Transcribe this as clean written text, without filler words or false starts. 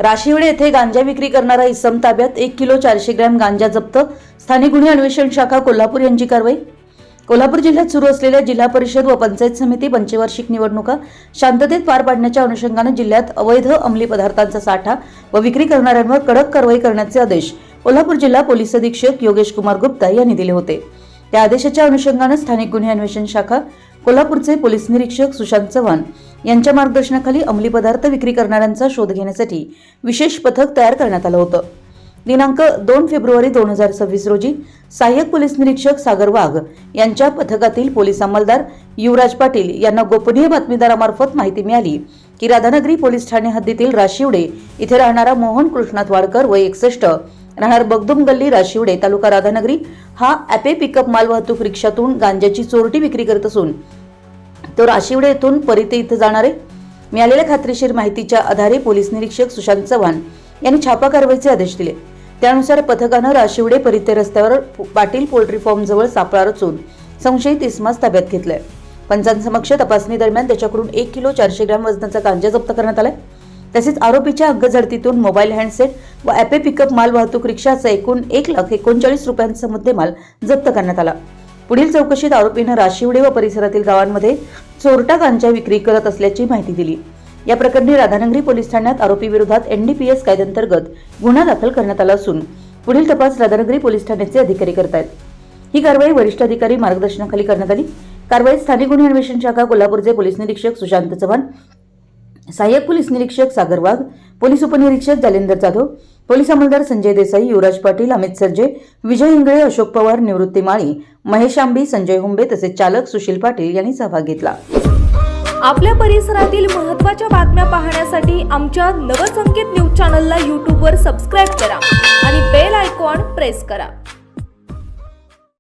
राशिवडे येथे गांजा विक्री करणारा इसम ताब्यात 1 किलो 400 ग्रॅम गांजा जप्त. स्थानिक गुन्हे अन्वेषण शाखा कोल्हापूर यांची कारवाई. कोल्हापूर जिल्ह्यात सुरू असलेल्या जिल्हा परिषद व पंचायत समिती पंचवार्षिक निवडणुका शांततेत पार पाडण्याच्या अनुषंगाने जिल्ह्यात अवैध अंमली पदार्थांचा साठा व विक्री करणाऱ्यांवर कडक कारवाई करण्याचे आदेश कोल्हापूर जिल्हा पोलीस अधीक्षक योगेश कुमार गुप्ता यांनी दिले होते. त्या आदेशाच्या अनुषंगाने स्थानिक गुन्हे अन्वेषण शाखा कोल्हापूरचे पोलीस निरीक्षक सुशांत चव्हाण यांच्या मार्गदर्शनाखाली अंमली पदार्थ विक्री करणाऱ्यांचा शोध घेण्यासाठी विशेष पथक तयार करण्यात आलं होतं. दिनांक 2 फेब्रुवारी 2026 रोजी सहाय्यक पोलीस निरीक्षक सागर वाघ यांच्या पथकातील पोलीस अंमलदार युवराज पाटील यांना गोपनीय बातमीदारामार्फत माहिती मिळाली की राधानगरी पोलीस ठाणे हद्दीतील राशिवडे इथे राहणारा मोहन कृष्णात वाडकर वय 61 राहणार बगदुम गल्ली राशिवडे तालुका राधानगरी हा ॲपे पिकअप माल वाहतूक रिक्षातून गांजाची चोरटी विक्री करत असून तो राशिवडे येथून परिते इथे जाणार आहे. मिळालेल्या खात्रीशीर माहितीच्या आधारे पोलीस निरीक्षक सुशांत चव्हाण यांनी छापा कारवाईचे आदेश दिले. त्यानुसार पथकानं राशिवडे परिते रस्त्यावर पाटील पोल्ट्री फार्म जवळ सापळा रचून संशयित इसमास ताब्यात घेतलाय. पंचांसमक्ष तपासणी दरम्यान त्याच्याकडून 1 किलो 400 ग्रॅम वजनाचा गांजा जप्त करण्यात आलाय. तसेच आरोपीच्या अंगझडतीतून मोबाईल हँडसेट व ॲपे पिकअप माल वाहतूक रिक्षाचा एकूण 1,39,000 रुपयांचा मुद्देमाल जप्त करण्यात आला. पुढील चौकशीत आरोपीनं राशिवडे व परिसरातील गावांमध्ये चोरटा गांजा विक्री करत असल्याची माहिती दिली. या प्रकरणी राधानगरी पोलीस ठाण्यात आरोपी विरोधात NDPS कायद्याअंतर्गत गुन्हा दाखल करण्यात आला असून पुढील तपास राधानगरी पोलीस ठाण्याचे अधिकारी करतायत. ही कारवाई वरिष्ठ अधिकारी मार्गदर्शनाखाली करण्यात आली. कारवाईत स्थानिक गुन्हे अन्वेषण शाखा कोल्हापूरचे पोलीस निरीक्षक सुशांत चव्हाण, सहाय्यक पोलीस निरीक्षक सागर वाघ, पोलीस उपनिरीक्षक जालिंदर जाधव, पोलीस अंमलदार संजय देसाई, युवराज पाटील, अमित सर्जे, विजय इंगळे, अशोक पवार, निवृत्ती माळी, महेश आंबी, संजय हुंबे तसेच चालक सुशील पाटील यांनी सहभाग घेतला. आपल्या परिसरातील महत्त्वाच्या बातम्या पाहण्यासाठी आमच्या नवसंकेत न्यूज चॅनलला YouTube वर सबस्क्राईब करा आणि बेल आयकॉन प्रेस करा.